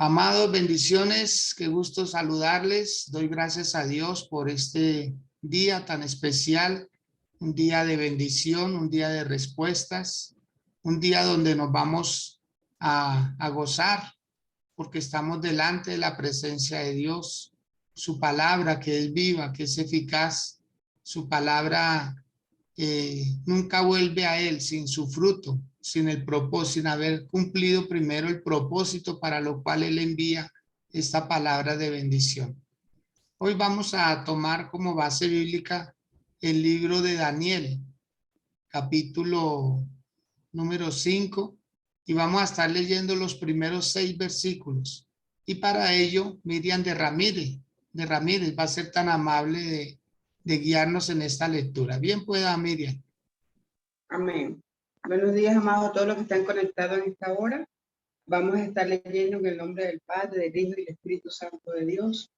Amados, bendiciones, qué gusto saludarles. Doy gracias a Dios por este día tan especial, un día de bendición, un día de respuestas, un día donde nos vamos a gozar porque estamos delante de la presencia de Dios. Su palabra que es viva, que es eficaz, su palabra nunca vuelve a él sin su fruto, sin el propósito, sin haber cumplido primero el propósito para lo cual él envía esta palabra de bendición. Hoy vamos a tomar como base bíblica el libro de Daniel, capítulo número 5, y vamos a estar leyendo los primeros 6 versículos. Y para ello, Miriam de Ramírez va a ser tan amable de guiarnos en esta lectura. Bien pueda, Miriam. Amén. Buenos días, amados, a todos los que están conectados en esta hora. Vamos a estar leyendo en el nombre del Padre, del Hijo y del Espíritu Santo de Dios.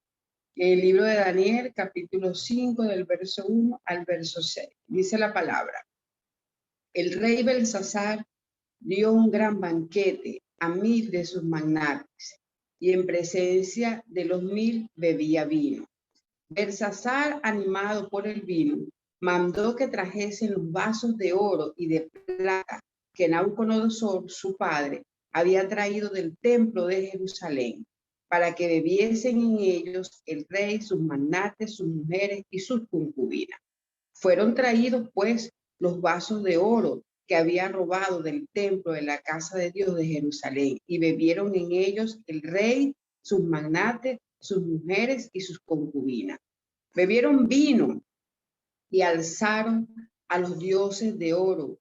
El libro de Daniel, capítulo 5, del verso 1 al verso 6. Dice la palabra: el rey Belsasar dio un gran banquete a 1000 de sus magnates, y en presencia de los 1000 bebía vino. Belsasar, animado por el vino, mandó que trajesen los vasos de oro y de plata que Nabucodonosor, su padre, había traído del templo de Jerusalén, para que bebiesen en ellos el rey, sus magnates, sus mujeres y sus concubinas. Fueron traídos, pues, los vasos de oro que había robado del templo de la casa de Dios de Jerusalén, y bebieron en ellos el rey, sus magnates, sus mujeres y sus concubinas. Bebieron vino y alzaron a los dioses de oro,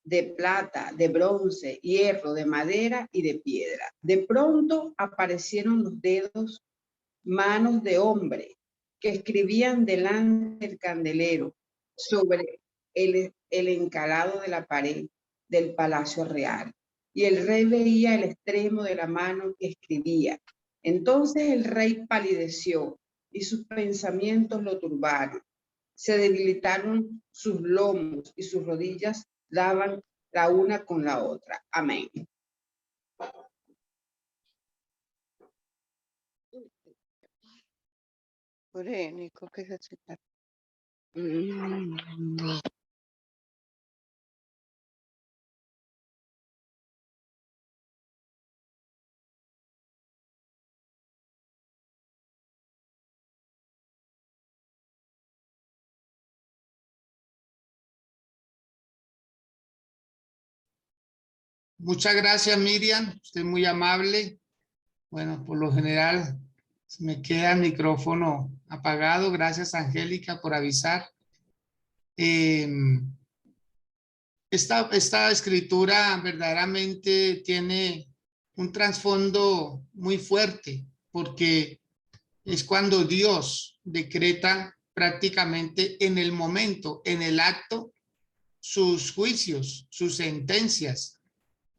de plata, de bronce, hierro, de madera y de piedra. De pronto aparecieron los dedos, manos de hombre, que escribían delante del candelero sobre el encalado de la pared del palacio real. Y el rey veía el extremo de la mano que escribía. Entonces el rey palideció y sus pensamientos lo turbaron. Se debilitaron sus lomos y sus rodillas daban la una con la otra. Amén. Muchas gracias, Miriam. Usted es muy amable. Bueno, por lo general se me queda el micrófono apagado. Gracias, Angélica, por avisar. Esta escritura verdaderamente tiene un trasfondo muy fuerte, porque es cuando Dios decreta prácticamente en el momento, en el acto, sus juicios, sus sentencias.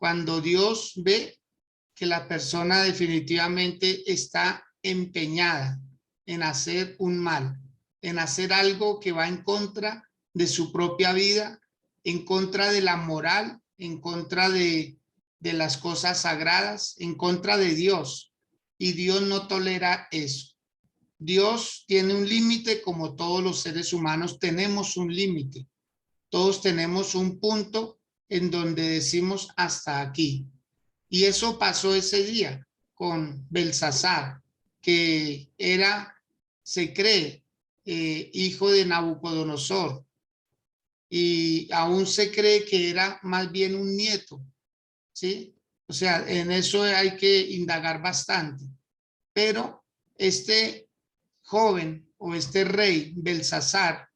Cuando Dios ve que la persona definitivamente está empeñada en hacer un mal, en hacer algo que va en contra de su propia vida, en contra de la moral, en contra de las cosas sagradas, en contra de Dios. Y Dios no tolera eso. Dios tiene un límite, como todos los seres humanos tenemos un límite. Todos tenemos un punto en donde decimos hasta aquí. Y eso pasó ese día con Belsasar, que se cree, hijo de Nabucodonosor, y aún se cree que era más bien un nieto, ¿sí? O sea, en eso hay que indagar bastante. Pero este joven o este rey Belsasar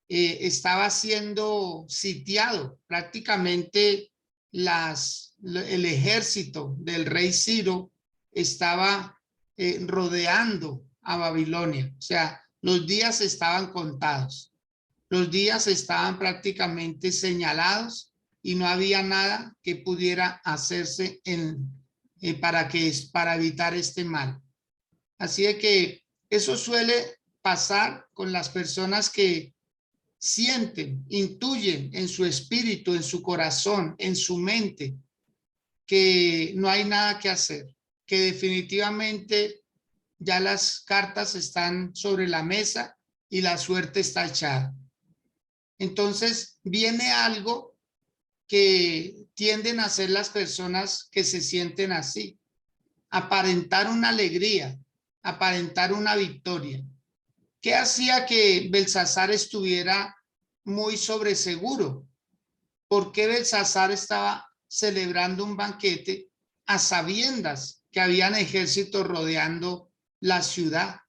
estaba siendo sitiado. Prácticamente el ejército del rey Ciro estaba rodeando a Babilonia. O sea, los días estaban contados. Los días estaban prácticamente señalados y no había nada que pudiera hacerse para evitar este mal. Así de que eso suele pasar con las personas que sienten, intuyen en su espíritu, en su corazón, en su mente, que no hay nada que hacer, que definitivamente ya las cartas están sobre la mesa y la suerte está echada. Entonces viene algo que tienden a hacer las personas que se sienten así: aparentar una alegría, aparentar una victoria. ¿Qué hacía que Belsasar estuviera muy sobreseguro? ¿Por qué Belsasar estaba celebrando un banquete a sabiendas que habían ejércitos rodeando la ciudad?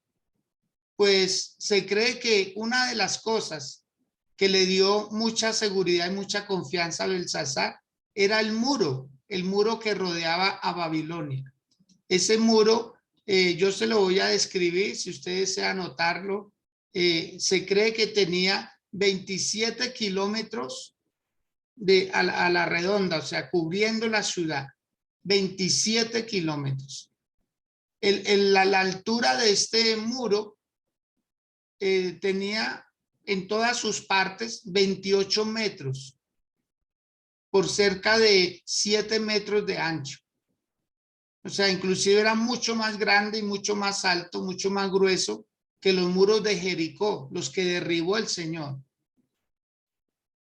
Pues se cree que una de las cosas que le dio mucha seguridad y mucha confianza a Belsasar era el muro que rodeaba a Babilonia. Ese muro, yo se lo voy a describir, si usted desea anotarlo. Se cree que tenía 27 kilómetros a la redonda, o sea, cubriendo la ciudad, 27 kilómetros. La altura de este muro tenía en todas sus partes 28 metros por cerca de 7 metros de ancho. O sea, inclusive era mucho más grande y mucho más alto, mucho más grueso que los muros de Jericó, los que derribó el Señor.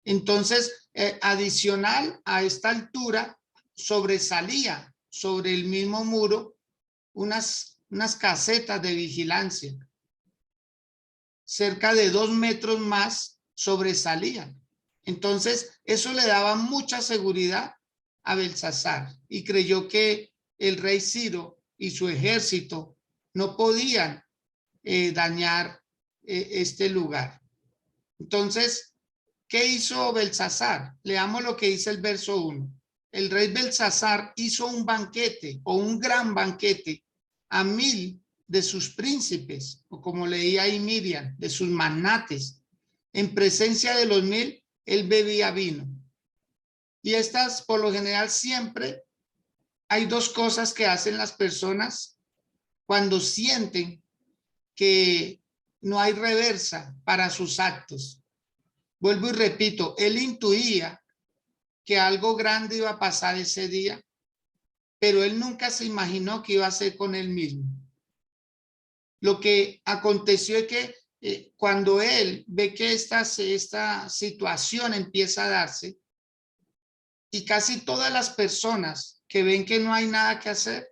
Entonces, adicional a esta altura, sobresalía sobre el mismo muro unas casetas de vigilancia. Cerca de 2 metros más sobresalían. Entonces, eso le daba mucha seguridad a Belsasar y creyó que el rey Ciro y su ejército no podían dañar este lugar. Entonces, ¿qué hizo Belsasar? Leamos lo que dice el verso 1. El rey Belsasar hizo un banquete o un gran banquete a 1000 de sus príncipes, o como leía ahí Miriam, de sus magnates. En presencia de los 1000, él bebía vino. Y estas, por lo general, siempre hay dos cosas que hacen las personas cuando sienten que no hay reversa para sus actos. Vuelvo y repito, él intuía que algo grande iba a pasar ese día, pero él nunca se imaginó que iba a ser con él mismo. Lo que aconteció es que cuando él ve que esta situación empieza a darse, y casi todas las personas que ven que no hay nada que hacer,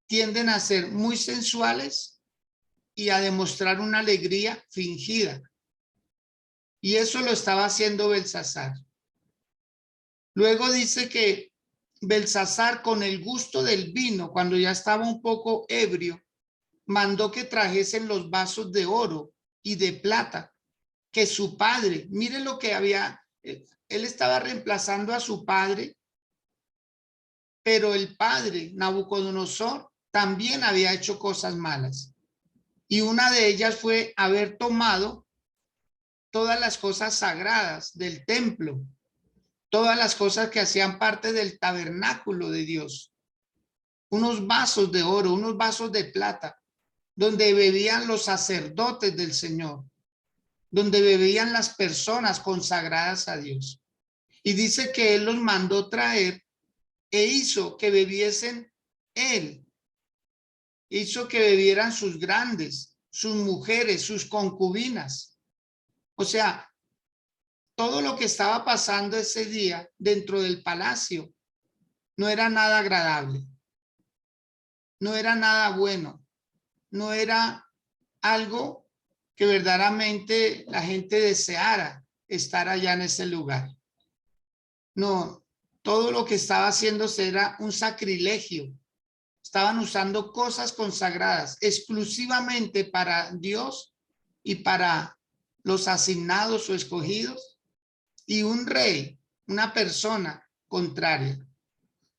tienden a ser muy sensuales y a demostrar una alegría fingida. Y eso lo estaba haciendo Belsasar. Luego dice que Belsasar, con el gusto del vino, cuando ya estaba un poco ebrio, mandó que trajesen los vasos de oro y de plata que su padre, mire lo que había, él estaba reemplazando a su padre, pero el padre, Nabucodonosor, también había hecho cosas malas. Y una de ellas fue haber tomado todas las cosas sagradas del templo, todas las cosas que hacían parte del tabernáculo de Dios, unos vasos de oro, unos vasos de plata, donde bebían los sacerdotes del Señor, donde bebían las personas consagradas a Dios. Y dice que él los mandó traer e hizo que bebiesen él, hizo que bebieran sus grandes, sus mujeres, sus concubinas. O sea, todo lo que estaba pasando ese día dentro del palacio no era nada agradable, no era nada bueno, no era algo que verdaderamente la gente deseara estar allá en ese lugar. No, todo lo que estaba haciéndose era un sacrilegio. Estaban usando cosas consagradas exclusivamente para Dios y para los asignados o escogidos, y un rey, una persona contraria.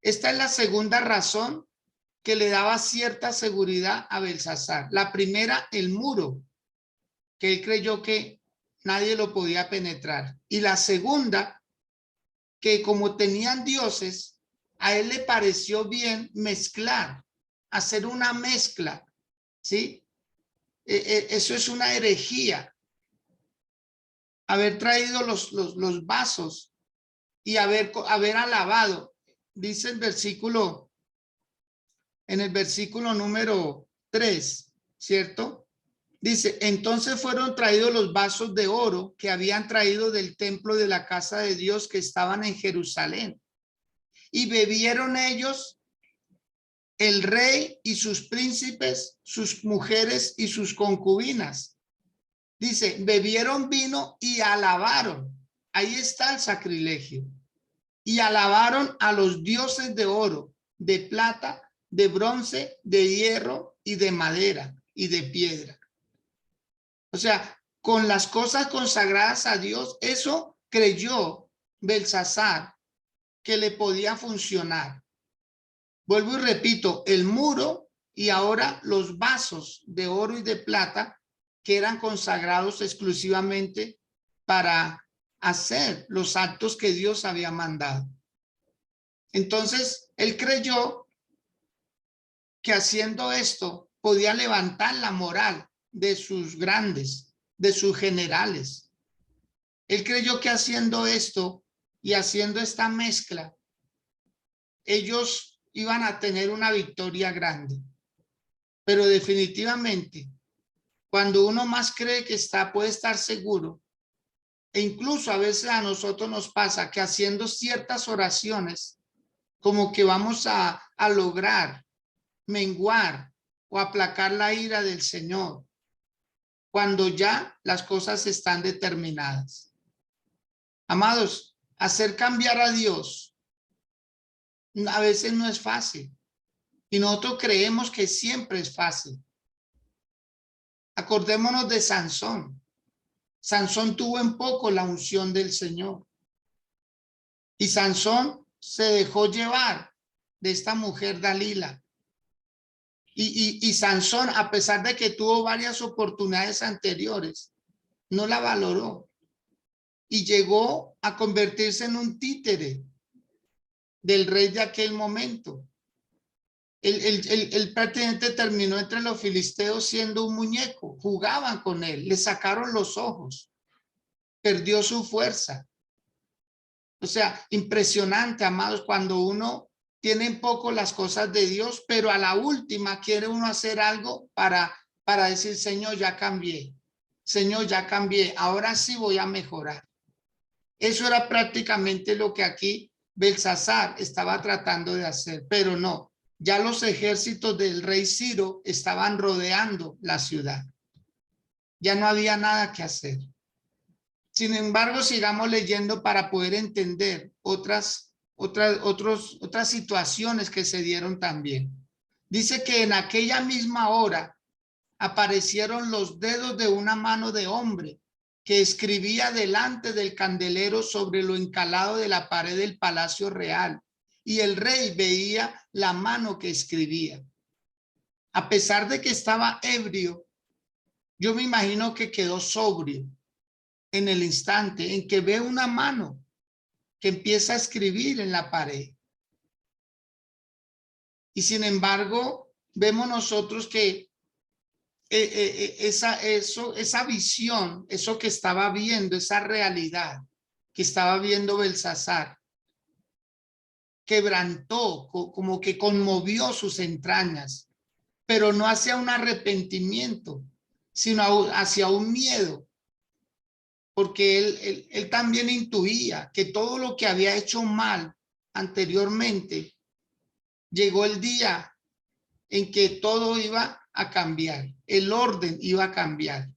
Esta es la segunda razón que le daba cierta seguridad a Belsasar. La primera, el muro, que él creyó que nadie lo podía penetrar. Y la segunda, que como tenían dioses, a él le pareció bien mezclar, hacer una mezcla, ¿sí? Eso es una herejía. Haber traído los vasos y haber alabado. Dice el versículo en el versículo número 3, ¿cierto? Dice, entonces fueron traídos los vasos de oro que habían traído del templo de la casa de Dios que estaban en Jerusalén. Y bebieron ellos, el rey y sus príncipes, sus mujeres y sus concubinas. Dice, bebieron vino y alabaron. Ahí está el sacrilegio. Y alabaron a los dioses de oro, de plata, de bronce, de hierro y de madera y de piedra. O sea, con las cosas consagradas a Dios, eso creyó Belsasar que le podía funcionar. Vuelvo y repito, el muro y ahora los vasos de oro y de plata que eran consagrados exclusivamente para hacer los actos que Dios había mandado. Entonces, él creyó que haciendo esto podía levantar la moral de sus grandes, de sus generales. Él creyó que haciendo esto y haciendo esta mezcla, ellos iban a tener una victoria grande. Pero definitivamente, cuando uno más cree que puede estar seguro, e incluso a veces a nosotros nos pasa que haciendo ciertas oraciones, como que vamos a lograr menguar o aplacar la ira del Señor, cuando ya las cosas están determinadas. Amados, hacer cambiar a Dios a veces no es fácil y nosotros creemos que siempre es fácil. Acordémonos de Sansón. Sansón tuvo en poco la unción del Señor y Sansón se dejó llevar de esta mujer Dalila. Y Sansón, a pesar de que tuvo varias oportunidades anteriores, no la valoró y llegó a convertirse en un títere del rey de aquel momento. Él prácticamente terminó entre los filisteos siendo un muñeco. Jugaban con él, le sacaron los ojos, perdió su fuerza. O sea, impresionante, amados, cuando uno tiene en poco las cosas de Dios, pero a la última quiere uno hacer algo para decir, Señor, ya cambié. Señor, ya cambié. Ahora sí voy a mejorar. Eso era prácticamente lo que aquí Belsasar estaba tratando de hacer, pero no. Ya los ejércitos del rey Ciro estaban rodeando la ciudad. Ya no había nada que hacer. Sin embargo, sigamos leyendo para poder entender otras situaciones que se dieron también. Dice que en aquella misma hora aparecieron los dedos de una mano de hombre que escribía delante del candelero sobre lo encalado de la pared del palacio real, y el rey veía la mano que escribía. A pesar de que estaba ebrio, yo me imagino que quedó sobrio en el instante en que ve una mano que empieza a escribir en la pared. Y sin embargo, vemos nosotros que esa visión, eso que estaba viendo, esa realidad que estaba viendo Belsasar, quebrantó, como que conmovió sus entrañas, pero no hacia un arrepentimiento, sino hacia un miedo, porque él también intuía que todo lo que había hecho mal anteriormente, llegó el día en que todo iba a cambiar, el orden iba a cambiar.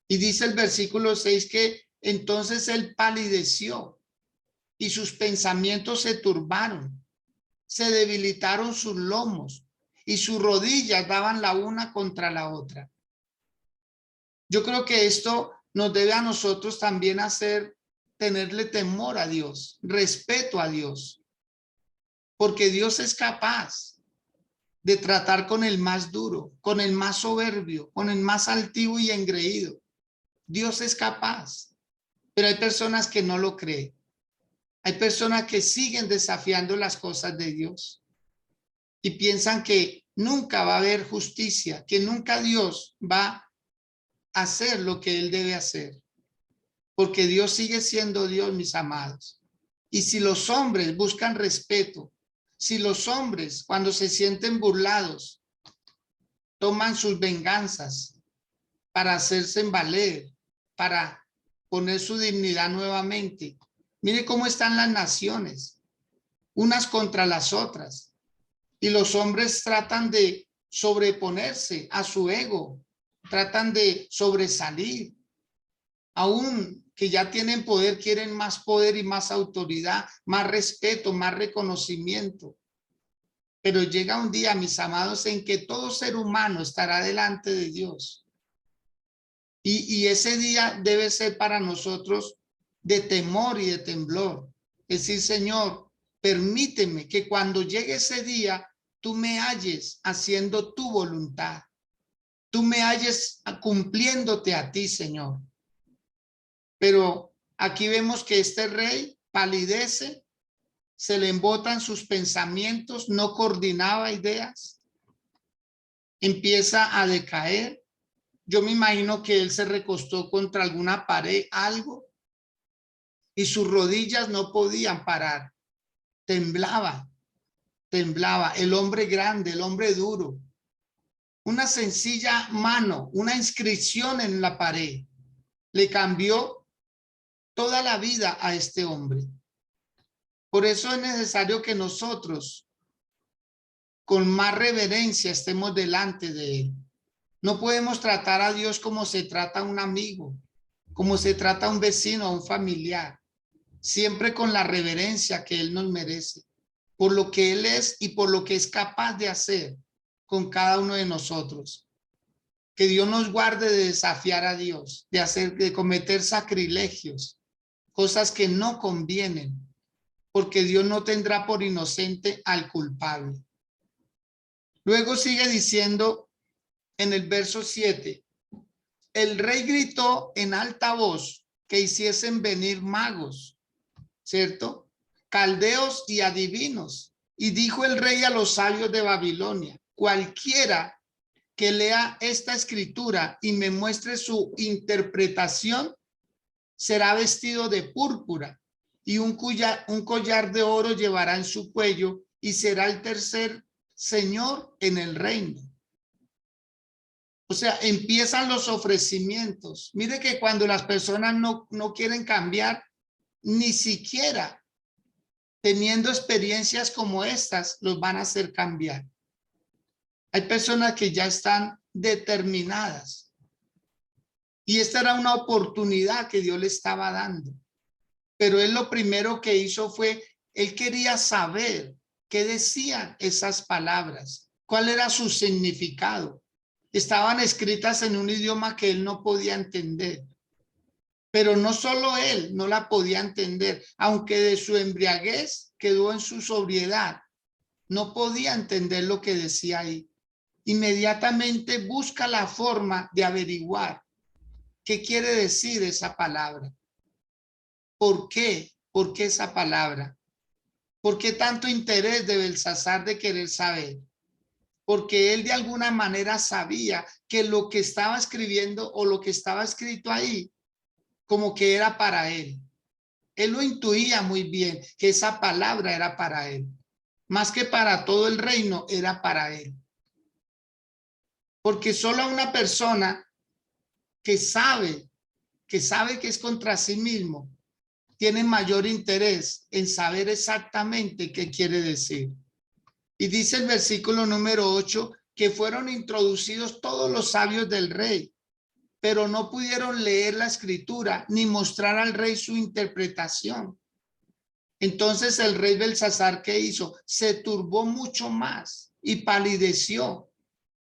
Y dice el versículo 6 que entonces él palideció y sus pensamientos se turbaron, se debilitaron sus lomos y sus rodillas daban la una contra la otra. Yo creo que esto nos debe a nosotros también hacer tenerle temor a Dios, respeto a Dios, porque Dios es capaz de tratar con el más duro, con el más soberbio, con el más altivo y engreído. Dios es capaz, pero hay personas que no lo creen. Hay personas que siguen desafiando las cosas de Dios y piensan que nunca va a haber justicia, que nunca Dios va a hacer lo que él debe hacer, porque Dios sigue siendo Dios, mis amados. Y si los hombres buscan respeto, Si los hombres, cuando se sienten burlados, toman sus venganzas para hacerse valer, para poner su dignidad nuevamente, mire cómo están las naciones, unas contra las otras. Y los hombres tratan de sobreponerse a su ego, tratan de sobresalir. Aún que ya tienen poder, quieren más poder y más autoridad, más respeto, más reconocimiento. Pero llega un día, mis amados, en que todo ser humano estará delante de Dios. Y ese día debe ser para nosotros de temor y de temblor. Es decir, Señor, permíteme que cuando llegue ese día, tú me halles haciendo tu voluntad. Tú me halles cumpliéndote a ti, Señor. Pero aquí vemos que este rey palidece, se le embotan sus pensamientos, no coordinaba ideas, empieza a decaer. Yo me imagino que él se recostó contra alguna pared, algo, y sus rodillas no podían parar. Temblaba, temblaba. El hombre grande, el hombre duro. Una sencilla mano, una inscripción en la pared, le cambió toda la vida a este hombre. Por eso es necesario que nosotros, con más reverencia, estemos delante de él. No podemos tratar a Dios como se trata a un amigo, como se trata a un vecino, a un familiar, siempre con la reverencia que él nos merece, por lo que él es y por lo que es capaz de hacer con cada uno de nosotros. Que Dios nos guarde de desafiar a Dios, de cometer sacrilegios, cosas que no convienen, porque Dios no tendrá por inocente al culpable. Luego sigue diciendo en el verso 7, el rey gritó en alta voz que hiciesen venir magos, ¿cierto? Caldeos y adivinos. Y dijo el rey a los sabios de Babilonia, cualquiera que lea esta escritura y me muestre su interpretación, será vestido de púrpura y un collar de oro llevará en su cuello y será el tercer señor en el reino. O sea, empiezan los ofrecimientos. Mire que cuando las personas no quieren cambiar, ni siquiera teniendo experiencias como estas, los van a hacer cambiar. Hay personas que ya están determinadas. Y esta era una oportunidad que Dios le estaba dando. Pero él lo primero que hizo fue, él quería saber qué decían esas palabras, cuál era su significado. Estaban escritas en un idioma que él no podía entender. Pero no solo él no la podía entender, aunque de su embriaguez quedó en su sobriedad, no podía entender lo que decía ahí. Inmediatamente busca la forma de averiguar qué quiere decir esa palabra. ¿Por qué? ¿Por qué esa palabra? ¿Por qué tanto interés de Belsasar de querer saber? Porque él de alguna manera sabía que lo que estaba escribiendo o lo que estaba escrito ahí, como que era para él. Él lo intuía muy bien, que esa palabra era para él. Más que para todo el reino, era para él. Porque solo una persona que sabe que es contra sí mismo, tiene mayor interés en saber exactamente qué quiere decir. Y dice el versículo número 8, que fueron introducidos todos los sabios del rey, pero no pudieron leer la escritura ni mostrar al rey su interpretación. Entonces el rey Belsasar, ¿qué hizo? Se turbó mucho más y palideció.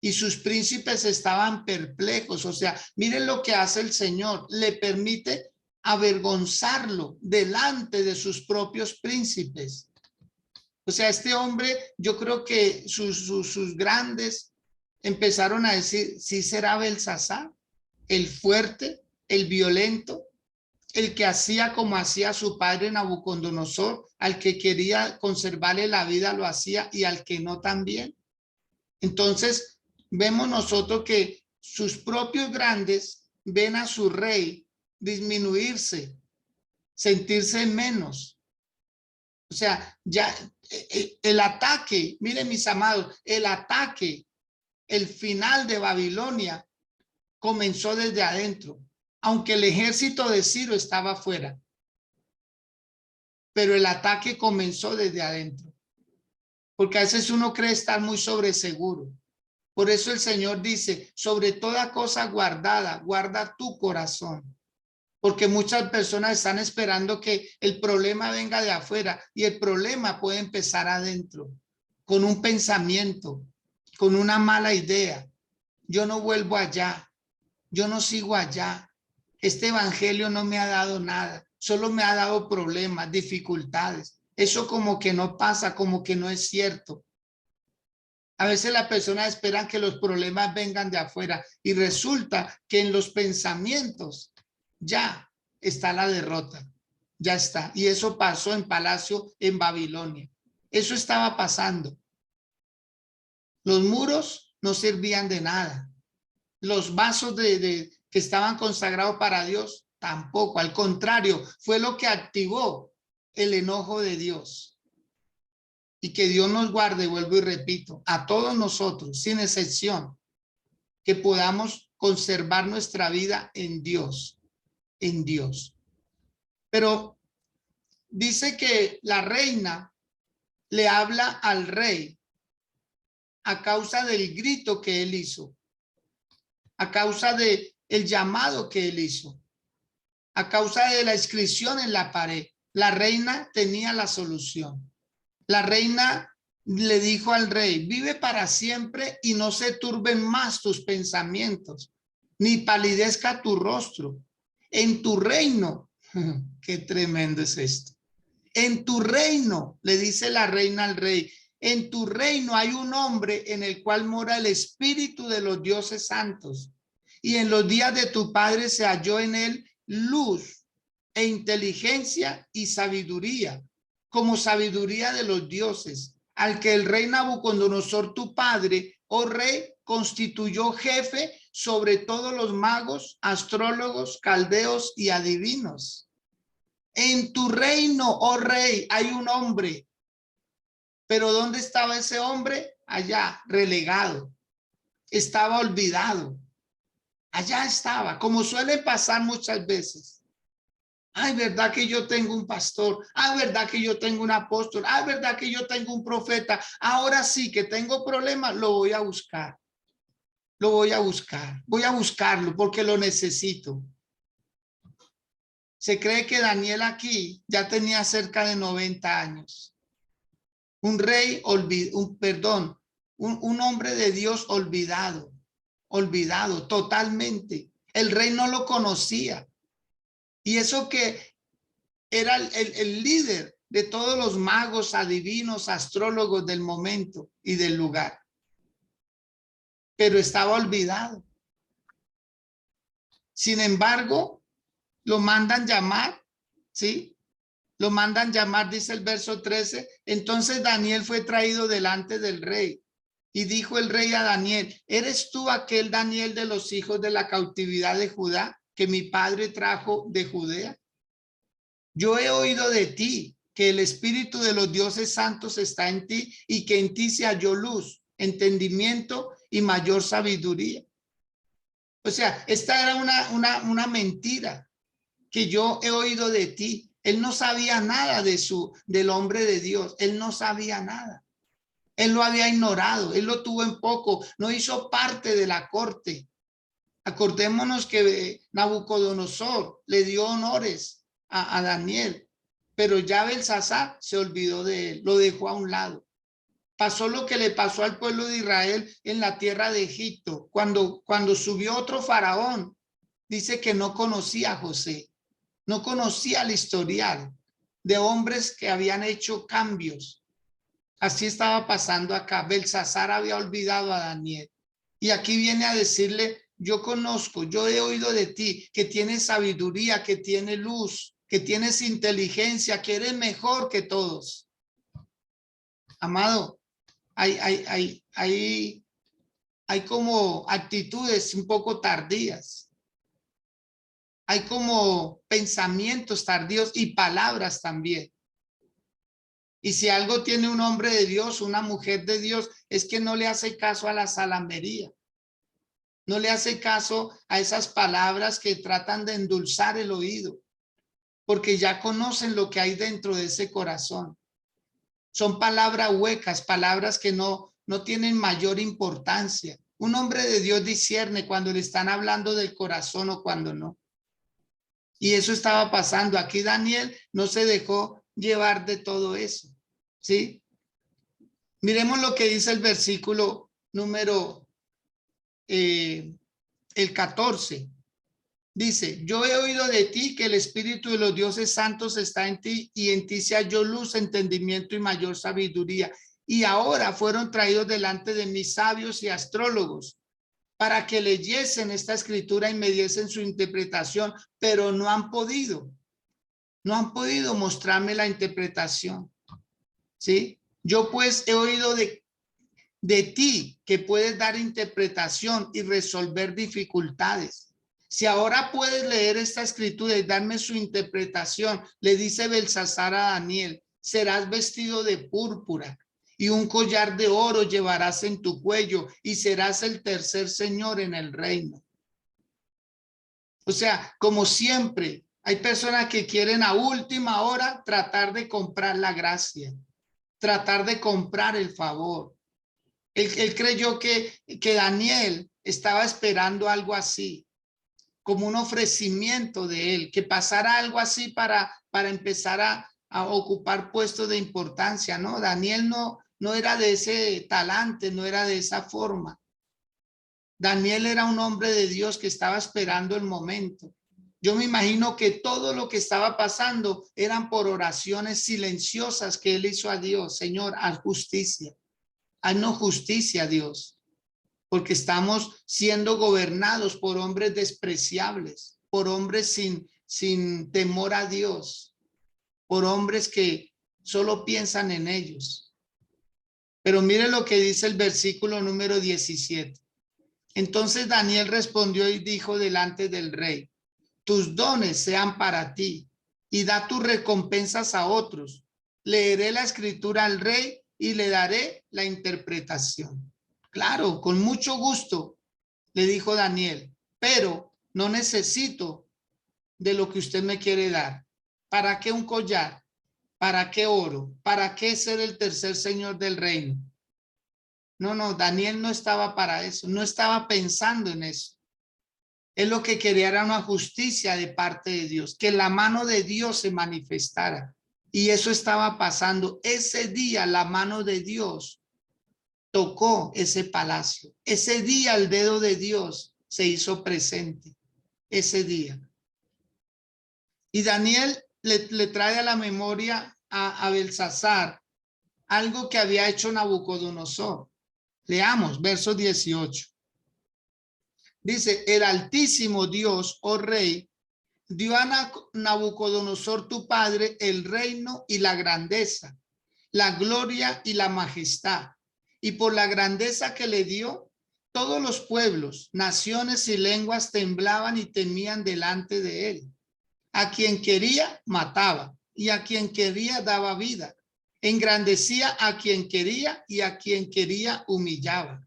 Y sus príncipes estaban perplejos. O sea, miren lo que hace el Señor. Le permite avergonzarlo delante de sus propios príncipes. O sea, este hombre, yo creo que sus grandes empezaron a decir, sí será Belsasar, el fuerte, el violento, el que hacía como hacía su padre Nabucodonosor, al que quería conservarle la vida lo hacía y al que no también. Entonces, vemos nosotros que sus propios grandes ven a su rey disminuirse, sentirse menos. O sea, ya el ataque, miren mis amados, el ataque, el final de Babilonia comenzó desde adentro, aunque el ejército de Ciro estaba afuera, pero el ataque comenzó desde adentro, porque a veces uno cree estar muy sobreseguro. Por eso el Señor dice, sobre toda cosa guardada, guarda tu corazón. Porque muchas personas están esperando que el problema venga de afuera y el problema puede empezar adentro, con un pensamiento, con una mala idea. Yo no vuelvo allá, yo no sigo allá. Este evangelio no me ha dado nada, solo me ha dado problemas, dificultades. Eso como que no pasa, como que no es cierto. A veces las personas esperan que los problemas vengan de afuera y resulta que en los pensamientos ya está la derrota, ya está. Y eso pasó en Palacio en Babilonia. Eso estaba pasando. Los muros no servían de nada. Los vasos que estaban consagrados para Dios tampoco. Al contrario, fue lo que activó el enojo de Dios. Y que Dios nos guarde, vuelvo y repito, a todos nosotros, sin excepción, que podamos conservar nuestra vida en Dios, en Dios. Pero dice que la reina le habla al rey a causa del grito que él hizo, a causa del llamado que él hizo, a causa de la inscripción en la pared. La reina tenía la solución. La reina le dijo al rey, vive para siempre y no se turben más tus pensamientos, ni palidezca tu rostro. En tu reino, qué tremendo es esto. En tu reino, le dice la reina al rey, en tu reino hay un hombre en el cual mora el espíritu de los dioses santos. Y en los días de tu padre se halló en él luz e inteligencia y sabiduría, como sabiduría de los dioses, al que el rey Nabucodonosor, tu padre, oh rey, constituyó jefe sobre todos los magos, astrólogos, caldeos y adivinos. En tu reino, oh rey, hay un hombre. Pero ¿dónde estaba ese hombre? Allá, relegado. Estaba olvidado. Allá estaba, como suele pasar muchas veces. Ay, verdad que yo tengo un pastor. Ay, verdad que yo tengo un apóstol. Ay, verdad que yo tengo un profeta. Ahora sí que tengo problemas, lo voy a buscar. Lo voy a buscar. Voy a buscarlo porque lo necesito. Se cree que Daniel aquí ya tenía cerca de 90 años. Un rey un hombre de Dios olvidado totalmente. El rey no lo conocía. Y eso que era el líder de todos los magos, adivinos, astrólogos del momento y del lugar. Pero estaba olvidado. Sin embargo, lo mandan llamar, ¿sí? Lo mandan llamar, dice el verso 13. Entonces Daniel fue traído delante del rey. Y dijo el rey a Daniel, ¿eres tú aquel Daniel de los hijos de la cautividad de Judá que mi padre trajo de Judea? Yo he oído de ti que el espíritu de los dioses santos está en ti y que en ti se halló luz, entendimiento y mayor sabiduría. O sea, esta era una mentira que yo he oído de ti. Él no sabía nada del hombre de Dios. Él no sabía nada. Él lo había ignorado. Él lo tuvo en poco. No hizo parte de la corte. Acordémonos que Nabucodonosor le dio honores a Daniel, pero ya Belsasar se olvidó de él, lo dejó a un lado. Pasó lo que le pasó al pueblo de Israel en la tierra de Egipto, cuando subió otro faraón, dice que no conocía a José, no conocía el historial de hombres que habían hecho cambios. Así estaba pasando acá. Belsasar había olvidado a Daniel. Y aquí viene a decirle, yo conozco, yo he oído de ti, que tienes sabiduría, que tienes luz, que tienes inteligencia, que eres mejor que todos. Amado, hay como actitudes un poco tardías. Hay como pensamientos tardíos y palabras también. Y si algo tiene un hombre de Dios, una mujer de Dios, es que no le hace caso a la salamería. No le hace caso a esas palabras que tratan de endulzar el oído, porque ya conocen lo que hay dentro de ese corazón. Son palabras huecas, palabras que no tienen mayor importancia. Un hombre de Dios discierne cuando le están hablando del corazón o cuando no. Y eso estaba pasando. Aquí Daniel no se dejó llevar de todo eso, ¿sí? Miremos lo que dice el versículo número el 14. Dice, yo he oído de ti que el espíritu de los dioses santos está en ti y en ti se halló luz, entendimiento y mayor sabiduría. Y ahora fueron traídos delante de mis sabios y astrólogos para que leyesen esta escritura y me diesen su interpretación, pero no han podido mostrarme la interpretación, ¿sí? Yo pues he oído de ti que puedes dar interpretación y resolver dificultades. Si ahora puedes leer esta escritura y darme su interpretación, le dice Belsasar a Daniel, serás vestido de púrpura y un collar de oro llevarás en tu cuello y serás el tercer señor en el reino. O sea, como siempre, hay personas que quieren a última hora tratar de comprar la gracia, tratar de comprar el favor. Él creyó que Daniel estaba esperando algo así, como un ofrecimiento de él, que pasara algo así para empezar a ocupar puestos de importancia, ¿no? Daniel no era de ese talante, no era de esa forma. Daniel era un hombre de Dios que estaba esperando el momento. Yo me imagino que todo lo que estaba pasando eran por oraciones silenciosas que él hizo a Dios. Señor, haz justicia. Haznos justicia, Dios, porque estamos siendo gobernados por hombres despreciables, por hombres sin temor a Dios, por hombres que solo piensan en ellos. Pero mire lo que dice el versículo número 17. Entonces Daniel respondió y dijo delante del rey, tus dones sean para ti y da tus recompensas a otros. Leeré la escritura al rey y le daré la interpretación. Claro, con mucho gusto, le dijo Daniel, pero no necesito de lo que usted me quiere dar. ¿Para qué un collar? ¿Para qué oro? ¿Para qué ser el tercer señor del reino? No, Daniel no estaba para eso, no estaba pensando en eso. Él lo que quería era una justicia de parte de Dios, que la mano de Dios se manifestara. Y eso estaba pasando. Ese día la mano de Dios tocó ese palacio. Ese día el dedo de Dios se hizo presente. Ese día. Y Daniel le trae a la memoria a Belsasar algo que había hecho Nabucodonosor. Leamos, verso 18. Dice, el Altísimo Dios, oh Rey, dio a Nabucodonosor tu padre el reino y la grandeza, la gloria y la majestad. Y por la grandeza que le dio, todos los pueblos, naciones y lenguas temblaban y temían delante de él. A quien quería, mataba, y a quien quería, daba vida. Engrandecía a quien quería y a quien quería humillaba.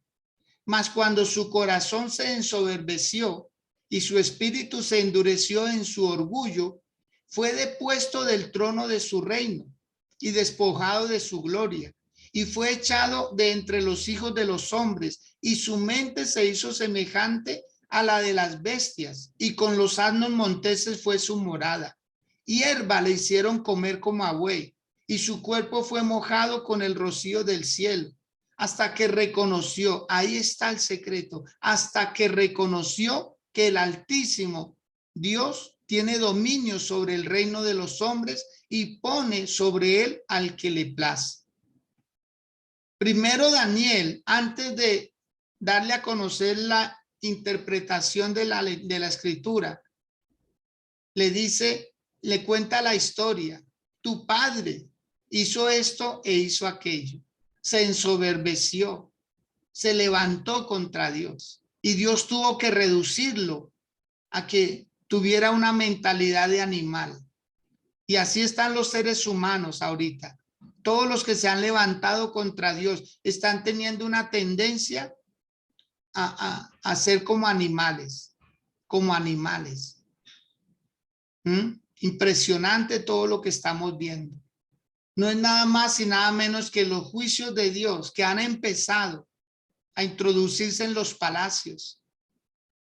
Mas cuando su corazón se ensoberbeció y su espíritu se endureció en su orgullo, fue depuesto del trono de su reino y despojado de su gloria, y fue echado de entre los hijos de los hombres, y su mente se hizo semejante a la de las bestias, y con los asnos monteses fue su morada. Hierba le hicieron comer como a buey, y su cuerpo fue mojado con el rocío del cielo, hasta que reconoció, ahí está el secreto, hasta que reconoció que el Altísimo Dios tiene dominio sobre el reino de los hombres y pone sobre él al que le place. Primero Daniel, antes de darle a conocer la interpretación de la escritura, le dice, le cuenta la historia. Tu padre hizo esto e hizo aquello. Se ensoberbeció, se levantó contra Dios y Dios tuvo que reducirlo a que tuviera una mentalidad de animal. Y así están los seres humanos ahorita. Todos los que se han levantado contra Dios están teniendo una tendencia a ser como animales, Impresionante todo lo que estamos viendo. No es nada más y nada menos que los juicios de Dios que han empezado a introducirse en los palacios.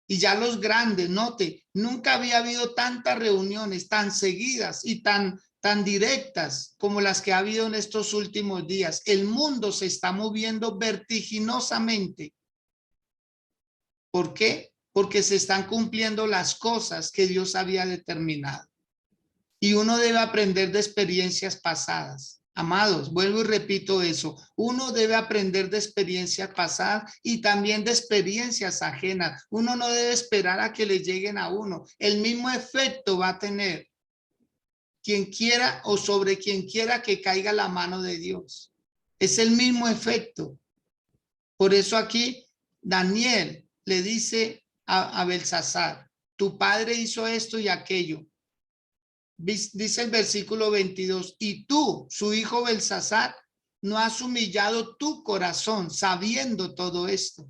Y ya los grandes, note, nunca había habido tantas reuniones tan seguidas y tan directas como las que ha habido en estos últimos días. El mundo se está moviendo vertiginosamente. ¿Por qué? Porque se están cumpliendo las cosas que Dios había determinado. Y uno debe aprender de experiencias pasadas. Amados, vuelvo y repito eso. Uno debe aprender de experiencias pasadas y también de experiencias ajenas. Uno no debe esperar a que le lleguen a uno. El mismo efecto va a tener quien quiera o sobre quien quiera que caiga la mano de Dios. Es el mismo efecto. Por eso aquí Daniel le dice a Belsasar, tu padre hizo esto y aquello. Dice el versículo 22, y tú, su hijo Belsasar, no has humillado tu corazón sabiendo todo esto,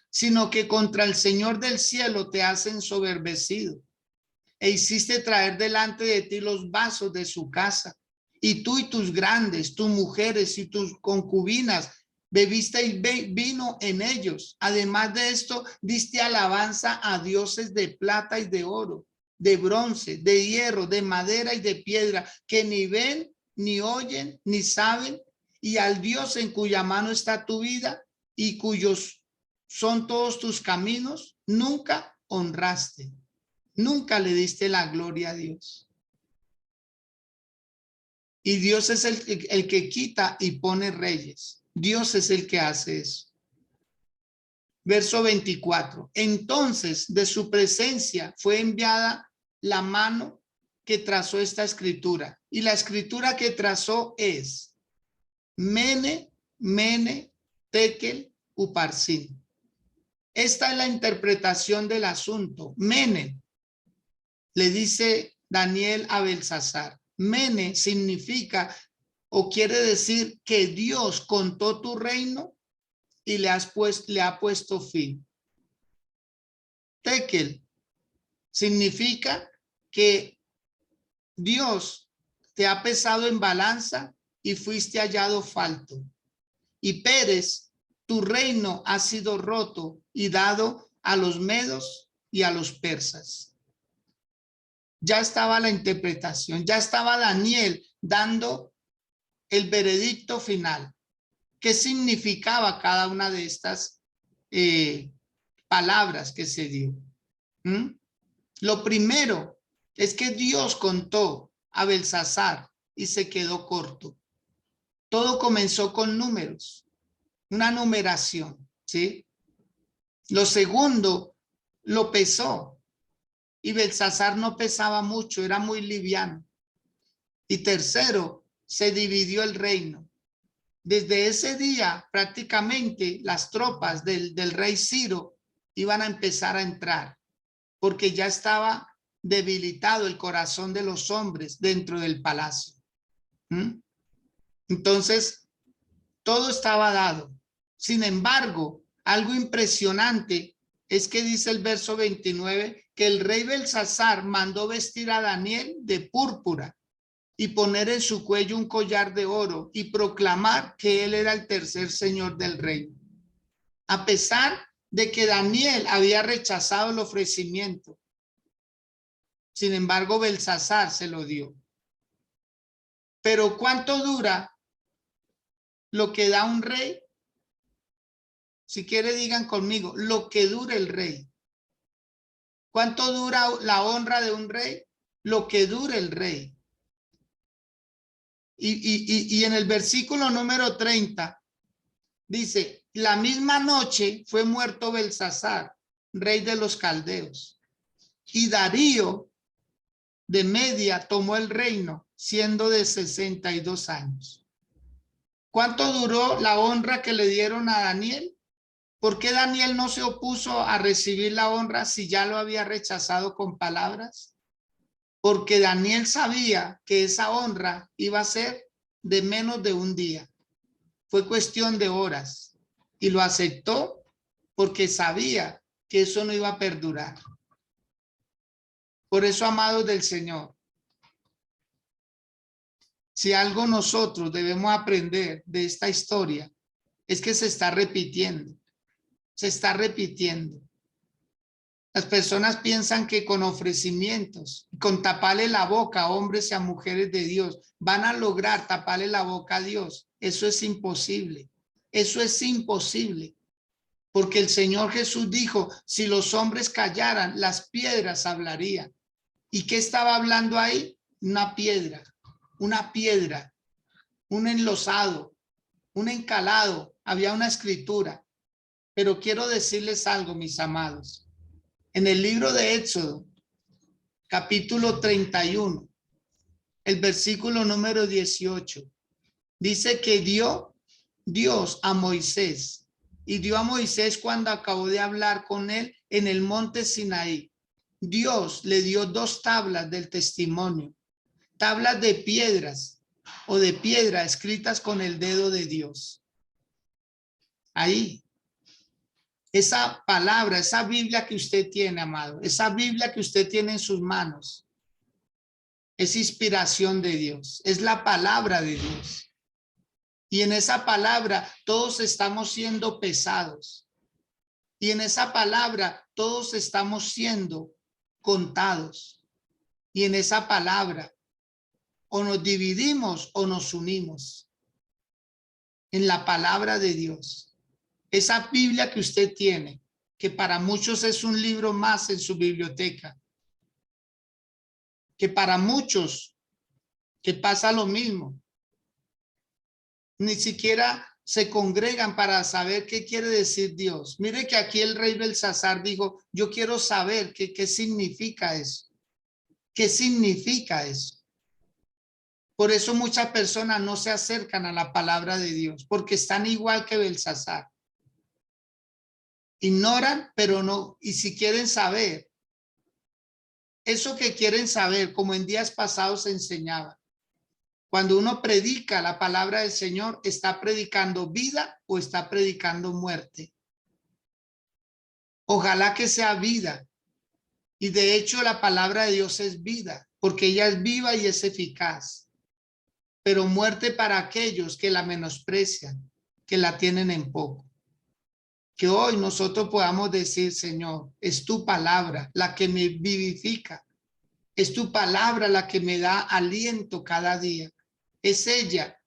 sino que contra el Señor del cielo te has ensoberbecido e hiciste traer delante de ti los vasos de su casa, y tú y tus grandes, tus mujeres y tus concubinas bebisteis vino en ellos. Además de esto, diste alabanza a dioses de plata y de oro, de bronce, de hierro, de madera y de piedra, que ni ven, ni oyen, ni saben, y al Dios en cuya mano está tu vida y cuyos son todos tus caminos, nunca honraste, nunca le diste la gloria a Dios. Y Dios es el que quita y pone reyes. Dios es el que hace eso. Verso 24. Entonces de su presencia fue enviada la mano que trazó esta escritura. Y la escritura que trazó es Mene, Mene, Tekel, Uparsin. Esta es la interpretación del asunto. Mene, le dice Daniel a Belsasar. Mene significa o quiere decir que Dios contó tu reino y le ha puesto fin. Tekel significa que Dios te ha pesado en balanza y fuiste hallado falto. Y Pérez, tu reino ha sido roto y dado a los medos y a los persas. Ya estaba la interpretación, ya estaba Daniel dando el veredicto final. ¿Qué significaba cada una de estas palabras que se dio? Lo primero es que Dios contó a Belsasar y se quedó corto. Todo comenzó con números, una numeración, ¿sí? Lo segundo, lo pesó. Y Belsasar no pesaba mucho, era muy liviano. Y tercero, se dividió el reino. Desde ese día, prácticamente las tropas del rey Ciro iban a empezar a entrar, porque ya estaba debilitado el corazón de los hombres dentro del palacio. Entonces, todo estaba dado. Sin embargo, algo impresionante es que dice el verso 29 que el rey Belsasar mandó vestir a Daniel de púrpura y poner en su cuello un collar de oro y proclamar que él era el tercer señor del reino. A pesar de que Daniel había rechazado el ofrecimiento, sin embargo, Belsasar se lo dio. Pero ¿cuánto dura lo que da un rey? Si quiere, digan conmigo, lo que dura el rey. ¿Cuánto dura la honra de un rey? Lo que dura el rey. Y en el versículo número 30 dice, la misma noche fue muerto Belsasar, rey de los caldeos, y Darío de Media tomó el reino, siendo de 62 años. ¿Cuánto duró la honra que le dieron a Daniel? ¿Por qué Daniel no se opuso a recibir la honra si ya lo había rechazado con palabras? Porque Daniel sabía que esa honra iba a ser de menos de un día. Fue cuestión de horas y lo aceptó porque sabía que eso no iba a perdurar. Por eso, amados del Señor, si algo nosotros debemos aprender de esta historia, es que se está repitiendo. Se está repitiendo. Las personas piensan que con ofrecimientos, con taparle la boca a hombres y a mujeres de Dios, van a lograr taparle la boca a Dios. Eso es imposible. Eso es imposible. Porque el Señor Jesús dijo, si los hombres callaran, las piedras hablarían. ¿Y qué estaba hablando ahí? Una piedra, un enlosado, un encalado. Había una escritura. Pero quiero decirles algo, mis amados. En el libro de Éxodo, capítulo 31, el versículo número 18, dice que dio Dios a Moisés, y dio a Moisés cuando acabó de hablar con él en el monte Sinaí. Dios le dio 2 tablas del testimonio, tablas de piedras o de piedra escritas con el dedo de Dios. Ahí. Esa palabra, esa Biblia que usted tiene, amado, esa Biblia que usted tiene en sus manos, es inspiración de Dios, es la palabra de Dios. Y en esa palabra todos estamos siendo pesados. Y en esa palabra todos estamos siendo contados. Y en esa palabra o nos dividimos o nos unimos. En la palabra de Dios. Esa Biblia que usted tiene, que para muchos es un libro más en su biblioteca, que para muchos que pasa lo mismo, ni siquiera se congregan para saber qué quiere decir Dios. Mire que aquí el rey Belsasar dijo, yo quiero saber qué significa eso. ¿Qué significa eso? Por eso muchas personas no se acercan a la palabra de Dios, porque están igual que Belsasar. Ignoran, pero no, y si quieren saber, eso que quieren saber, como en días pasados se enseñaba, cuando uno predica la palabra del Señor, ¿está predicando vida o está predicando muerte? Ojalá que sea vida, y de hecho la palabra de Dios es vida, porque ella es viva y es eficaz, pero muerte para aquellos que la menosprecian, que la tienen en poco. Que hoy nosotros podamos decir, Señor, es tu palabra la que me vivifica. Es tu palabra la que me da aliento cada día. Es ella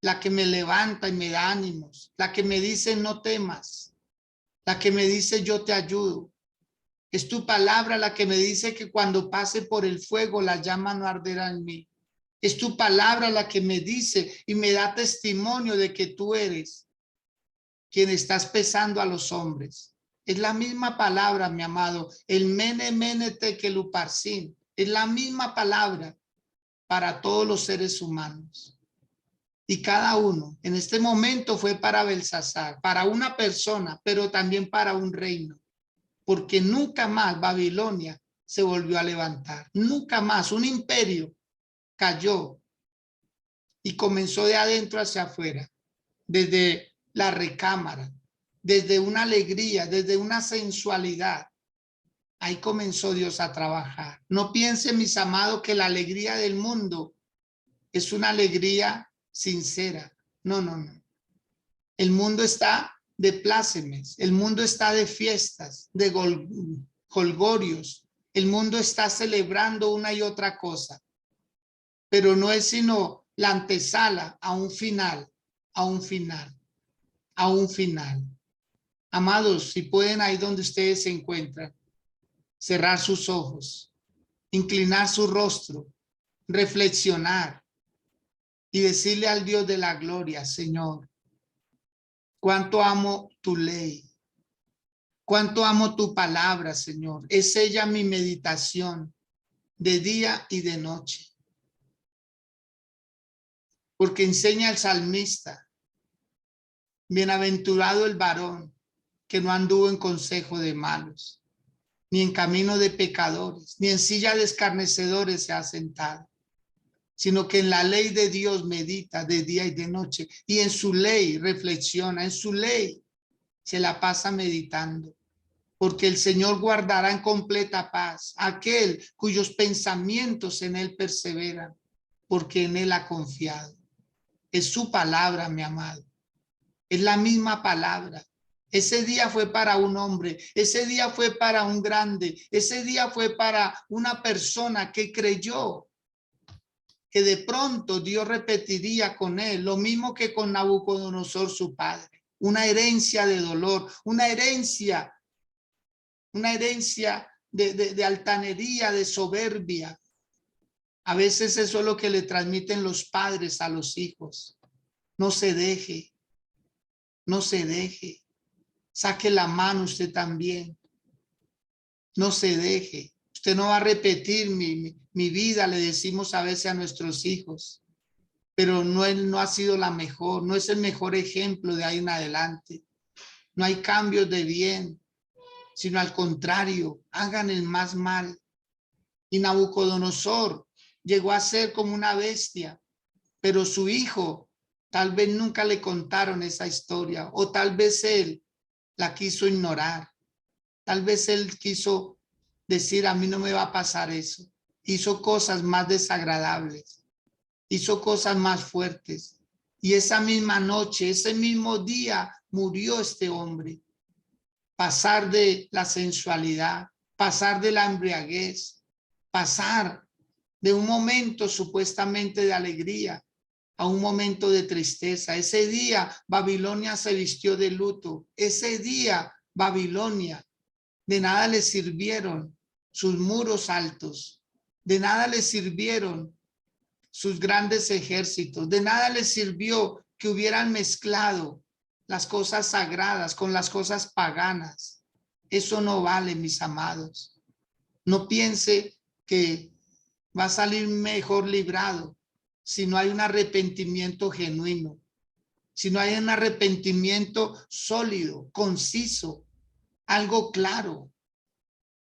la que me levanta y me da ánimos. La que me dice, no temas. La que me dice, yo te ayudo. Es tu palabra la que me dice que cuando pase por el fuego, la llama no arderá en mí. Es tu palabra la que me dice y me da testimonio de que tú eres quien estás pesando a los hombres. Es la misma palabra, mi amado, el mene mene tekel uparsin. Es la misma palabra para todos los seres humanos. Y cada uno, en este momento fue para Belsasar, para una persona, pero también para un reino. Porque nunca más Babilonia se volvió a levantar. Nunca más un imperio cayó y comenzó de adentro hacia afuera, desde la recámara, desde una alegría, desde una sensualidad. Ahí comenzó Dios a trabajar. No piensen, mis amados, que la alegría del mundo es una alegría sincera. No, no, no. El mundo está de plácemes, el mundo está de fiestas, de jolgorios. El mundo está celebrando una y otra cosa, pero no es sino la antesala a un final, a un final. A un final. Amados, si pueden ahí donde ustedes se encuentran, cerrar sus ojos, inclinar su rostro, reflexionar y decirle al Dios de la gloria, Señor, cuánto amo tu ley, cuánto amo tu palabra, Señor. Es ella mi meditación de día y de noche. Porque enseña el salmista, bienaventurado el varón que no anduvo en consejo de malos, ni en camino de pecadores, ni en silla de escarnecedores se ha sentado. sino que en la ley de Dios medita de día y de noche, y en su ley reflexiona, en su ley se la pasa meditando, porque el Señor guardará en completa paz aquel cuyos pensamientos en él perseveran, porque en él ha confiado. Es su palabra, mi amado. Es la misma palabra. Ese día fue para un hombre, ese día fue para un grande, ese día fue para una persona que creyó que de pronto Dios repetiría con él lo mismo que con Nabucodonosor su padre, una herencia de dolor, una herencia de altanería, de soberbia. A veces eso es lo que le transmiten los padres a los hijos. No se deje, no se deje. Saque la mano usted también. No se deje. Usted no va a repetir mi vida, le decimos a veces a nuestros hijos. Pero no ha sido la mejor, no es el mejor ejemplo de ahí en adelante. No hay cambios de bien, sino al contrario, hagan el más mal. Y Nabucodonosor llegó a ser como una bestia, pero su hijo tal vez nunca le contaron esa historia, o tal vez él la quiso ignorar. Tal vez él quiso decir, a mí no me va a pasar eso. Hizo cosas más desagradables, hizo cosas más fuertes. Y esa misma noche, ese mismo día, murió este hombre. Pasar de la sensualidad, pasar de la embriaguez, pasar de un momento supuestamente de alegría a un momento de tristeza. Ese día Babilonia se vistió de luto. Ese día Babilonia, de nada le sirvieron sus muros altos, de nada le sirvieron sus grandes ejércitos, de nada le sirvió que hubieran mezclado las cosas sagradas con las cosas paganas. Eso no vale, mis amados. No piense que va a salir mejor librado si no hay un arrepentimiento genuino, si no hay un arrepentimiento sólido, conciso, algo claro.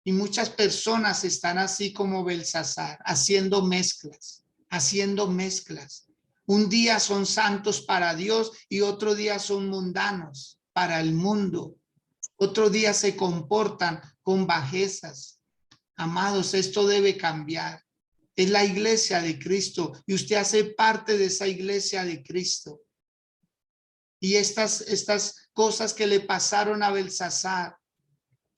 Y muchas personas están así como Belsasar, haciendo mezclas, haciendo mezclas. Un día son santos para Dios y otro día son mundanos para el mundo. Otro día se comportan con bajezas. Amados, esto debe cambiar. Es la iglesia de Cristo y usted hace parte de esa iglesia de Cristo. Y estas cosas que le pasaron a Belsasar,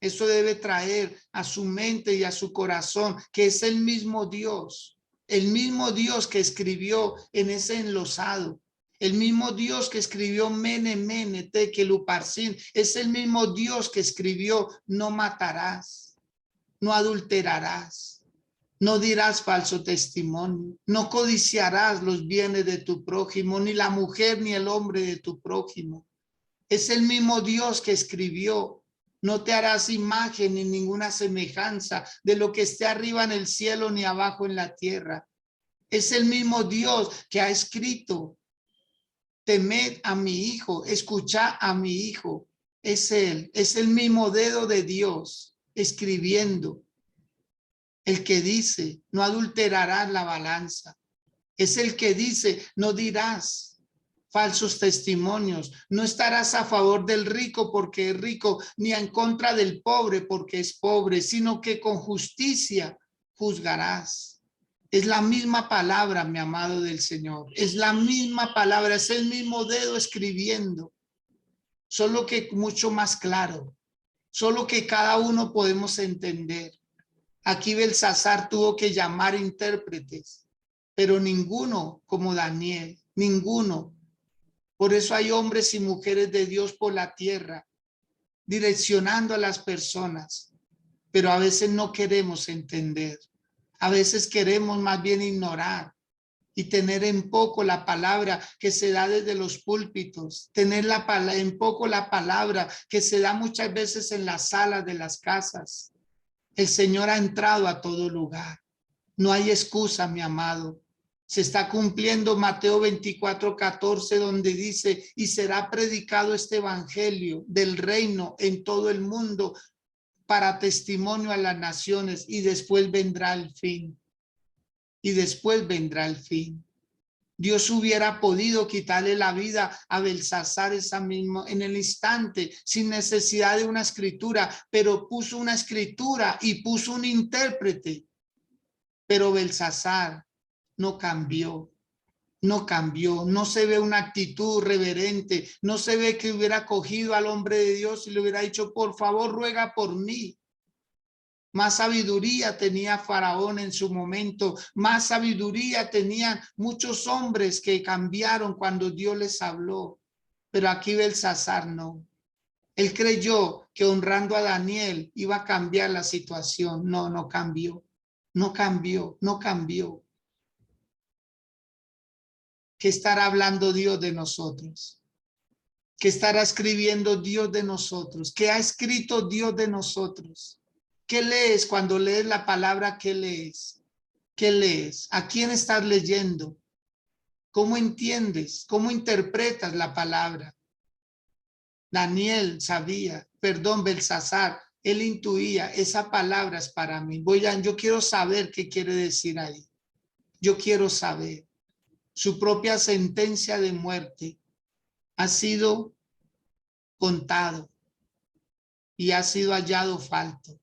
eso debe traer a su mente y a su corazón que es el mismo Dios que escribió en ese enlosado, el mismo Dios que escribió Mene, Mene, Tekel, Uparsin, es el mismo Dios que escribió no matarás, no adulterarás, no dirás falso testimonio, no codiciarás los bienes de tu prójimo, ni la mujer ni el hombre de tu prójimo. Es el mismo Dios que escribió, no te harás imagen ni ninguna semejanza de lo que esté arriba en el cielo ni abajo en la tierra. Es el mismo Dios que ha escrito, temed a mi hijo, escuchad a mi hijo. Es él, es el mismo dedo de Dios escribiendo. El que dice, no adulterarás la balanza. Es el que dice, no dirás falsos testimonios. No estarás a favor del rico porque es rico, ni en contra del pobre porque es pobre, sino que con justicia juzgarás. Es la misma palabra, mi amado del Señor. Es la misma palabra, es el mismo dedo escribiendo. Solo que mucho más claro. Solo que cada uno podemos entender. Aquí Belsasar tuvo que llamar intérpretes, pero ninguno como Daniel, ninguno. Por eso hay hombres y mujeres de Dios por la tierra, direccionando a las personas, pero a veces no queremos entender. A veces queremos más bien ignorar y tener en poco la palabra que se da desde los púlpitos, tener en poco la palabra que se da muchas veces en las salas de las casas. El Señor ha entrado a todo lugar. No hay excusa, mi amado. Se está cumpliendo Mateo 24:14, donde dice, y será predicado este evangelio del reino en todo el mundo para testimonio a las naciones y después vendrá el fin. y después vendrá el fin. Dios hubiera podido quitarle la vida a Belsasar en el instante, sin necesidad de una escritura, pero puso una escritura y puso un intérprete. Pero Belsasar no cambió, no se ve una actitud reverente, no se ve que hubiera cogido al hombre de Dios y le hubiera dicho, por favor, ruega por mí. Más sabiduría tenía Faraón en su momento, más sabiduría tenían muchos hombres que cambiaron cuando Dios les habló. Pero aquí Belsasar no. Él creyó que honrando a Daniel iba a cambiar la situación. No, no cambió, no cambió, no cambió. ¿Qué estará hablando Dios de nosotros? ¿Qué estará escribiendo Dios de nosotros? ¿Qué ha escrito Dios de nosotros? ¿Qué lees cuando lees la palabra? ¿Qué lees? ¿Qué lees? ¿A quién estás leyendo? ¿Cómo entiendes? ¿Cómo interpretas la palabra? Daniel sabía, Belsasar, él intuía, esa palabra es para mí. Yo quiero saber qué quiere decir ahí. Yo quiero saber. Su propia sentencia de muerte ha sido contado y ha sido hallado falto.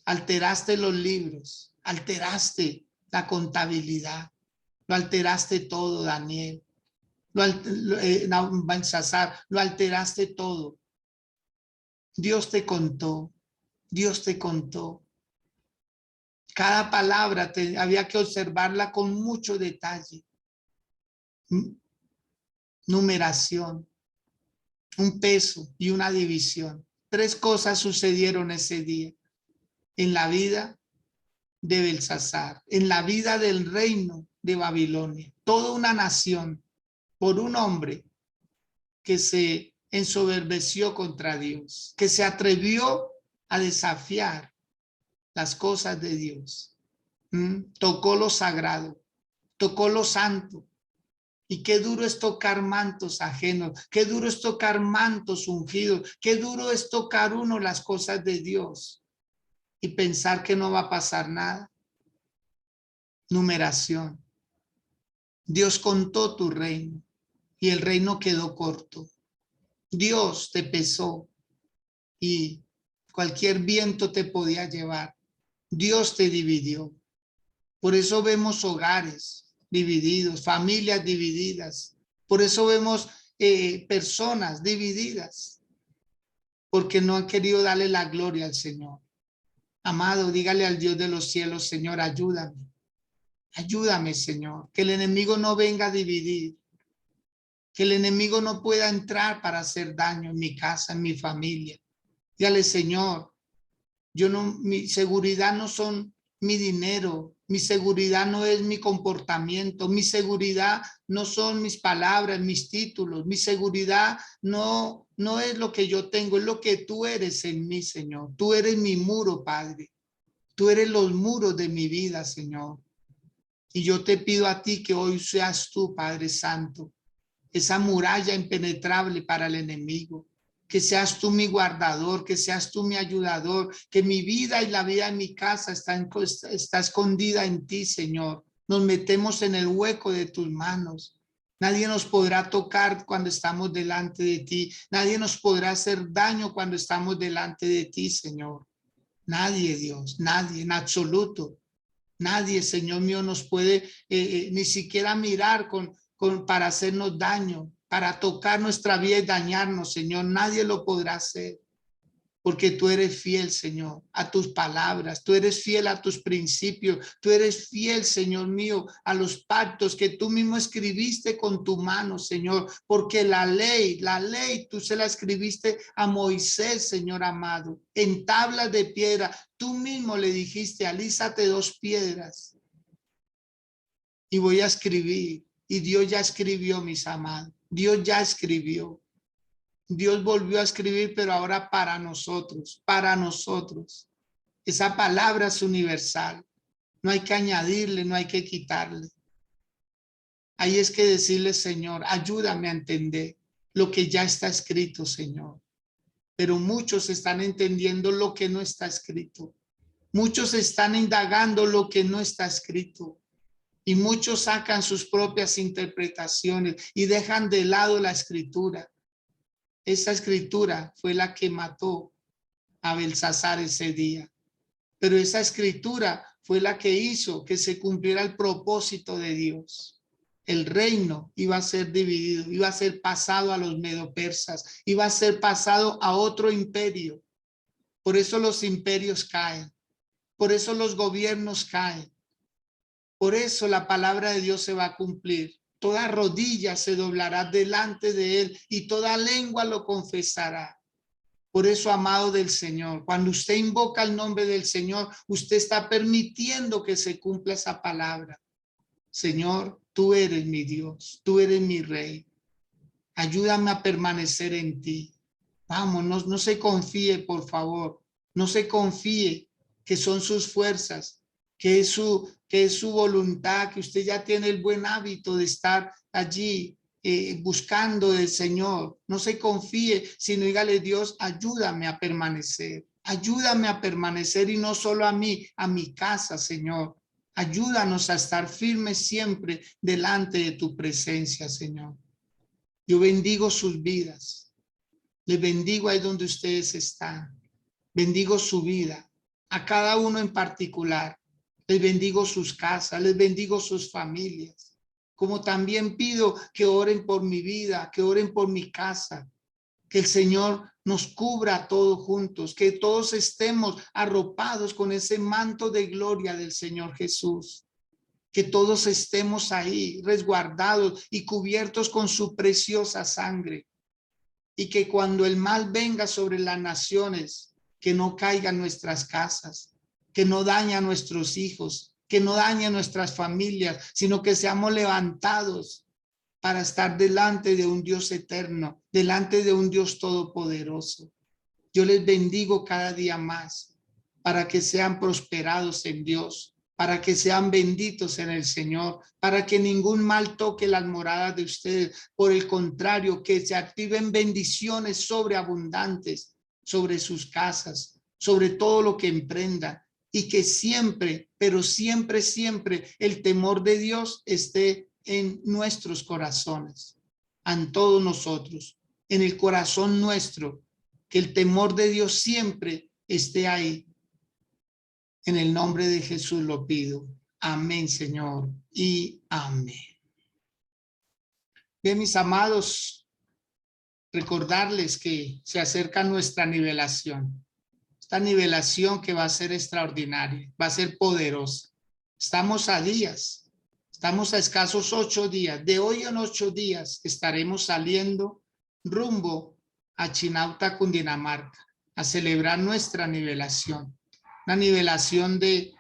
Alteraste los libros, alteraste la contabilidad, lo alteraste todo, Daniel, Belsasar, lo alteraste todo. Dios te contó, Dios te contó. Cada palabra había que observarla con mucho detalle. Numeración, un peso y una división. 3 cosas sucedieron ese día en la vida de Belsasar, en la vida del reino de Babilonia. Toda una nación por un hombre que se ensoberbeció contra Dios, que se atrevió a desafiar las cosas de Dios. Tocó lo sagrado, tocó lo santo. Y qué duro es tocar mantos ajenos, qué duro es tocar mantos ungidos, qué duro es tocar uno las cosas de Dios y pensar que no va a pasar nada. Numeración. Dios contó tu reino y el reino quedó corto. Dios te pesó y cualquier viento te podía llevar. Dios te dividió. Por eso vemos hogares divididos, familias divididas. Por eso vemos personas divididas, porque no han querido darle la gloria al Señor. Amado, dígale al Dios de los cielos, Señor, ayúdame. Ayúdame, Señor, que el enemigo no venga a dividir, que el enemigo no pueda entrar para hacer daño en mi casa, en mi familia. Dígale, Señor, mi seguridad no son mi dinero, mi seguridad no es mi comportamiento, mi seguridad no son mis palabras, mis títulos, mi seguridad no es lo que yo tengo, es lo que tú eres en mí, Señor. Tú eres mi muro, Padre. Tú eres los muros de mi vida, Señor. Y yo te pido a ti que hoy seas tú, Padre Santo, esa muralla impenetrable para el enemigo. Que seas tú mi guardador, que seas tú mi ayudador, que mi vida y la vida de mi casa está escondida en ti, Señor. Nos metemos en el hueco de tus manos. Nadie nos podrá tocar cuando estamos delante de ti. Nadie nos podrá hacer daño cuando estamos delante de ti, Señor. Nadie, Dios, nadie, en absoluto. Nadie, Señor mío, nos puede ni siquiera mirar para hacernos daño, para tocar nuestra vida y dañarnos, Señor. Nadie lo podrá hacer, porque tú eres fiel, Señor, a tus palabras. Tú eres fiel a tus principios. Tú eres fiel, Señor mío, a los pactos que tú mismo escribiste con tu mano, Señor, porque la ley, tú se la escribiste a Moisés, Señor amado, en tablas de piedra. Tú mismo le dijiste, alízate 2 piedras y voy a escribir. Y Dios ya escribió, mis amados. Dios ya escribió. Dios volvió a escribir, pero ahora para nosotros, para nosotros. Esa palabra es universal. No hay que añadirle, no hay que quitarle. Ahí es que decirle, Señor, ayúdame a entender lo que ya está escrito, Señor. Pero muchos están entendiendo lo que no está escrito. Muchos están indagando lo que no está escrito. Y muchos sacan sus propias interpretaciones y dejan de lado la escritura. Esa escritura fue la que mató a Belsasar ese día. Pero esa escritura fue la que hizo que se cumpliera el propósito de Dios. El reino iba a ser dividido, iba a ser pasado a los medo-persas, iba a ser pasado a otro imperio. Por eso los imperios caen, por eso los gobiernos caen, por eso la palabra de Dios se va a cumplir. Toda rodilla se doblará delante de él y toda lengua lo confesará. Por eso, amado del Señor, cuando usted invoca el nombre del Señor, usted está permitiendo que se cumpla esa palabra. Señor, tú eres mi Dios, tú eres mi Rey. Ayúdame a permanecer en ti. Vamos, no se confíe, por favor. No se confíe que son sus fuerzas, que es su voluntad, que usted ya tiene el buen hábito de estar allí buscando del Señor. No se confíe, sino dígale: Dios, ayúdame a permanecer. Ayúdame a permanecer, y no solo a mí, a mi casa, Señor. Ayúdanos a estar firmes siempre delante de tu presencia, Señor. Yo bendigo sus vidas. Les bendigo ahí donde ustedes están. Bendigo su vida, a cada uno en particular. Les bendigo sus casas, les bendigo sus familias. Como también pido que oren por mi vida, que oren por mi casa. Que el Señor nos cubra a todos juntos, que todos estemos arropados con ese manto de gloria del Señor Jesús. Que todos estemos ahí resguardados y cubiertos con su preciosa sangre. Y que cuando el mal venga sobre las naciones, que no caiga en nuestras casas, que no dañe a nuestros hijos, que no dañe a nuestras familias, sino que seamos levantados para estar delante de un Dios eterno, delante de un Dios todopoderoso. Yo les bendigo cada día más para que sean prosperados en Dios, para que sean benditos en el Señor, para que ningún mal toque las moradas de ustedes. Por el contrario, que se activen bendiciones sobreabundantes sobre sus casas, sobre todo lo que emprendan, y que siempre, pero siempre, siempre el temor de Dios esté en nuestros corazones, en todos nosotros, en el corazón nuestro, que el temor de Dios siempre esté ahí. En el nombre de Jesús lo pido. Amén, Señor, y amén. Bien, mis amados, recordarles que se acerca nuestra nivelación. Esta nivelación que va a ser extraordinaria, va a ser poderosa. Estamos a días, estamos a escasos 8 días. De hoy en 8 días estaremos saliendo rumbo a Chinauta, Cundinamarca, a celebrar nuestra nivelación. Una nivelación de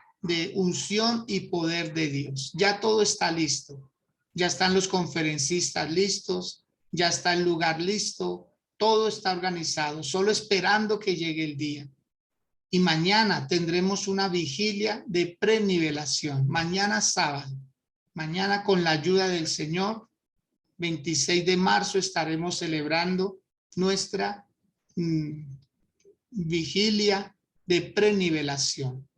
unción y poder de Dios. Ya todo está listo. Ya están los conferencistas listos, ya está el lugar listo, todo está organizado, solo esperando que llegue el día. Y mañana tendremos una vigilia de prenivelación. Mañana sábado, mañana con la ayuda del Señor, 26 de marzo estaremos celebrando nuestra vigilia de prenivelación,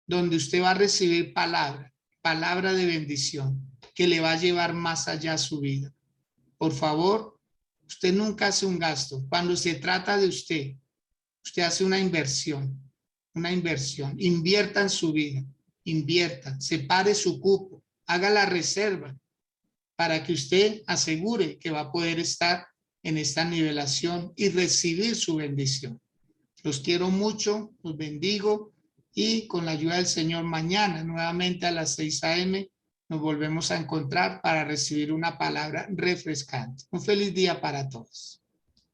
donde usted va a recibir palabra de bendición que le va a llevar más allá su vida. Por favor, usted nunca hace un gasto. Cuando se trata de usted hace una inversión, invierta en su vida, invierta, separe su cupo, haga la reserva para que usted asegure que va a poder estar en esta nivelación y recibir su bendición. Los quiero mucho, los bendigo, y con la ayuda del Señor mañana nuevamente a las 6 a.m. nos volvemos a encontrar para recibir una palabra refrescante. Un feliz día para todos.